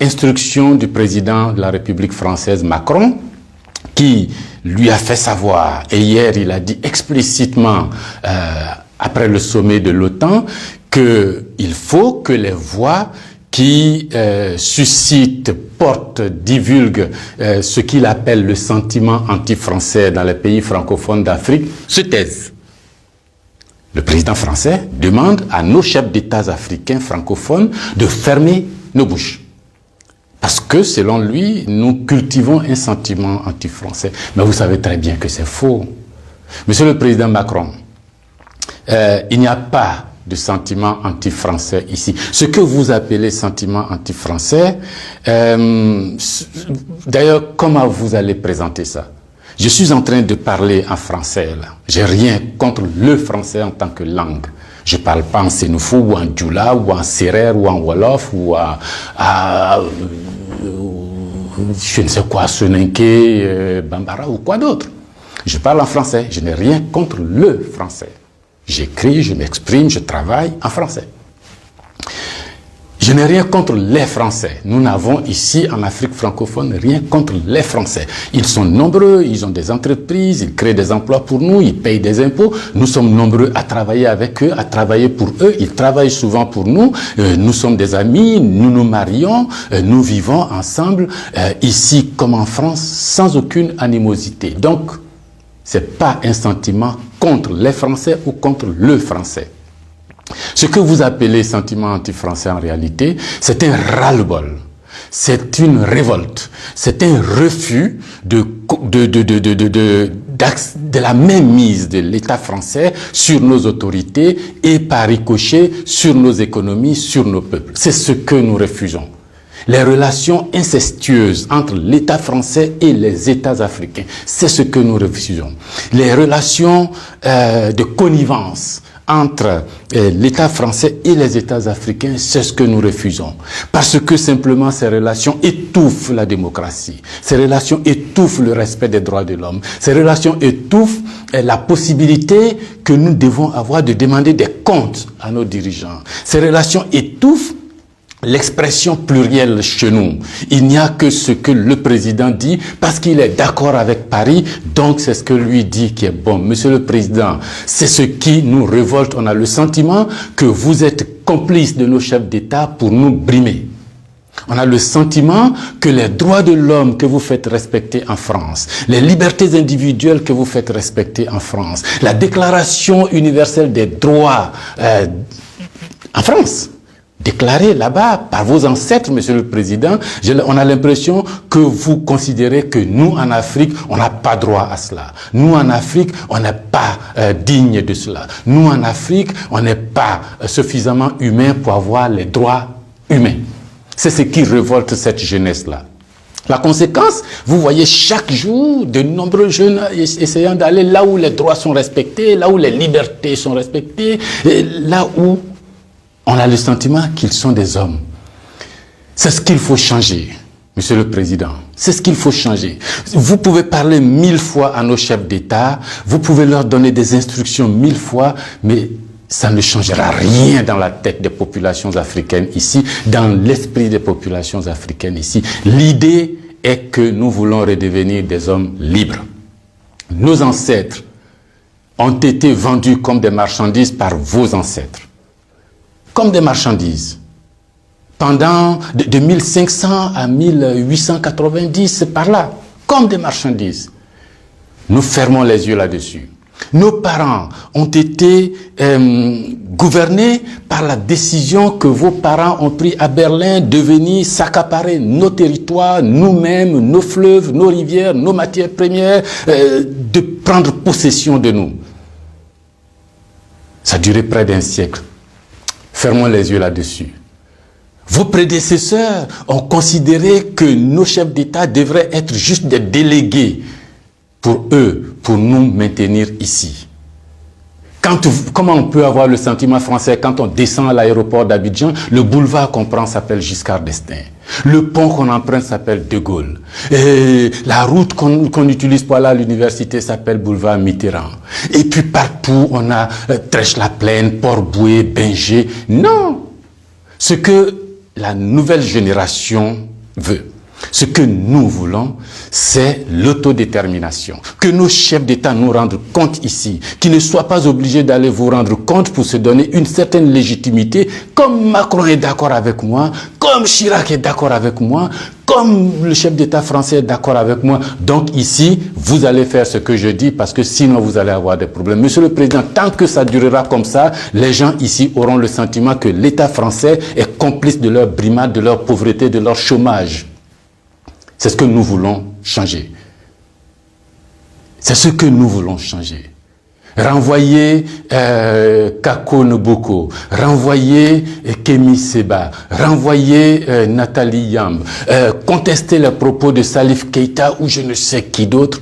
instruction du président de la République française Macron, qui lui a fait savoir, et hier il a dit explicitement, après le sommet de l'OTAN, qu'il faut que les voix qui suscitent, portent, divulguent ce qu'il appelle le sentiment anti-français dans les pays francophones d'Afrique se taisent. Le président français demande à nos chefs d'État africains francophones de fermer nos bouches. Parce que, selon lui, nous cultivons un sentiment anti-français. Mais vous savez très bien que c'est faux. Monsieur le Président Macron, il n'y a pas de sentiment anti-français ici. Ce que vous appelez sentiment anti-français, d'ailleurs, comment vous allez présenter ça? Je suis en train de parler en français, là. J'ai rien contre le français en tant que langue. Je ne parle pas en sénoufou, ou en djoula, ou en sérère, ou en wolof, ou je ne sais quoi, soninké, bambara, ou quoi d'autre. Je parle en français. Je n'ai rien contre le français. J'écris, je m'exprime, je travaille en français. Je n'ai rien contre les Français. Nous n'avons ici, en Afrique francophone, rien contre les Français. Ils sont nombreux, ils ont des entreprises, ils créent des emplois pour nous, ils payent des impôts. Nous sommes nombreux à travailler avec eux, à travailler pour eux. Ils travaillent souvent pour nous. Nous sommes des amis, nous nous marions, nous vivons ensemble, ici comme en France, sans aucune animosité. Donc, ce n'est pas un sentiment contre les Français ou contre le Français. Ce que vous appelez sentiment anti-français en réalité, c'est un ras-le-bol, c'est une révolte, c'est un refus de la mainmise de l'État français sur nos autorités et par ricochet sur nos économies, sur nos peuples. C'est ce que nous refusons. Les relations incestueuses entre l'État français et les États africains, c'est ce que nous refusons. Les relations de connivence entre l'État français et les États africains, c'est ce que nous refusons. Parce que simplement ces relations étouffent la démocratie. Ces relations étouffent le respect des droits de l'homme. Ces relations étouffent la possibilité que nous devons avoir de demander des comptes à nos dirigeants. Ces relations étouffent l'expression plurielle chez nous. Il n'y a que ce que le président dit parce qu'il est d'accord avec Paris, donc c'est ce que lui dit qui est bon. Monsieur le Président, c'est ce qui nous révolte. On a le sentiment que vous êtes complice de nos chefs d'État pour nous brimer. On a le sentiment que les droits de l'homme que vous faites respecter en France, les libertés individuelles que vous faites respecter en France, la Déclaration universelle des droits en France, déclaré là-bas par vos ancêtres, Monsieur le Président, on a l'impression que vous considérez que nous, en Afrique, on n'a pas droit à cela. Nous, en Afrique, on n'est pas digne de cela. Nous, en Afrique, on n'est pas suffisamment humain pour avoir les droits humains. C'est ce qui révolte cette jeunesse-là. La conséquence, vous voyez chaque jour de nombreux jeunes essayant d'aller là où les droits sont respectés, là où les libertés sont respectées, et là où on a le sentiment qu'ils sont des hommes. C'est ce qu'il faut changer, Monsieur le Président. C'est ce qu'il faut changer. Vous pouvez parler 1000 fois à nos chefs d'État, vous pouvez leur donner des instructions 1000 fois, mais ça ne changera rien dans la tête des populations africaines ici, dans l'esprit des populations africaines ici. L'idée est que nous voulons redevenir des hommes libres. Nos ancêtres ont été vendus comme des marchandises par vos ancêtres. Comme des marchandises. Pendant de 1500 à 1890, c'est par là. Comme des marchandises. Nous fermons les yeux là-dessus. Nos parents ont été gouvernés par la décision que vos parents ont prise à Berlin de venir s'accaparer nos territoires, nous-mêmes, nos fleuves, nos rivières, nos matières premières, de prendre possession de nous. Ça a duré près d'un siècle. Fermons les yeux là-dessus. Vos prédécesseurs ont considéré que nos chefs d'État devraient être juste des délégués pour eux, pour nous maintenir ici. Comment on peut avoir le sentiment français quand on descend à l'aéroport d'Abidjan, le boulevard qu'on prend s'appelle Giscard d'Estaing. Le pont qu'on emprunte s'appelle De Gaulle. Et la route qu'on utilise pour aller à l'université s'appelle boulevard Mitterrand. Et puis partout, on a Trèche-la-Plaine, Port-Bouët, Binger. Non! Ce que la nouvelle génération veut. Ce que nous voulons, c'est l'autodétermination. Que nos chefs d'État nous rendent compte ici, qu'ils ne soient pas obligés d'aller vous rendre compte pour se donner une certaine légitimité, comme Macron est d'accord avec moi, comme Chirac est d'accord avec moi, comme le chef d'État français est d'accord avec moi. Donc ici, vous allez faire ce que je dis parce que sinon vous allez avoir des problèmes. Monsieur le Président, tant que ça durera comme ça, les gens ici auront le sentiment que l'État français est complice de leur brimade, de leur pauvreté, de leur chômage. C'est ce que nous voulons changer. C'est ce que nous voulons changer. Renvoyer Kako Noboko, renvoyer Kemi Seba, renvoyer Nathalie Yamb, contester les propos de Salif Keïta ou je ne sais qui d'autre,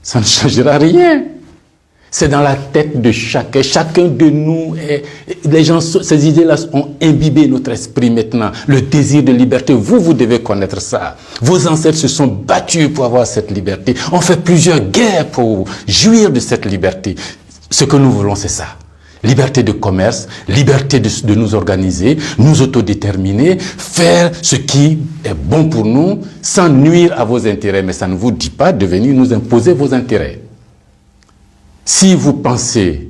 ça ne changera rien. C'est dans la tête de chacun. Chacun de nous, les gens, ces idées-là ont imbibé notre esprit maintenant. Le désir de liberté, vous devez connaître ça. Vos ancêtres se sont battus pour avoir cette liberté. On fait plusieurs guerres pour jouir de cette liberté. Ce que nous voulons, c'est ça. Liberté de commerce, liberté de nous organiser, nous autodéterminer, faire ce qui est bon pour nous sans nuire à vos intérêts. Mais ça ne vous dit pas de venir nous imposer vos intérêts. Si vous pensez,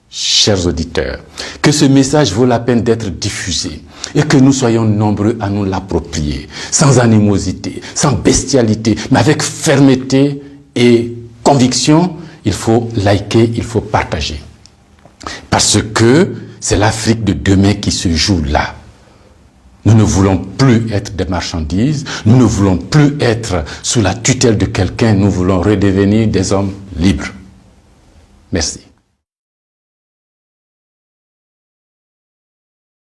chers auditeurs, que ce message vaut la peine d'être diffusé et que nous soyons nombreux à nous l'approprier, sans animosité, sans bestialité, mais avec fermeté et conviction, il faut liker, il faut partager. Parce que c'est l'Afrique de demain qui se joue là. Nous ne voulons plus être des marchandises, nous ne voulons plus être sous la tutelle de quelqu'un, nous voulons redevenir des hommes libres. Merci.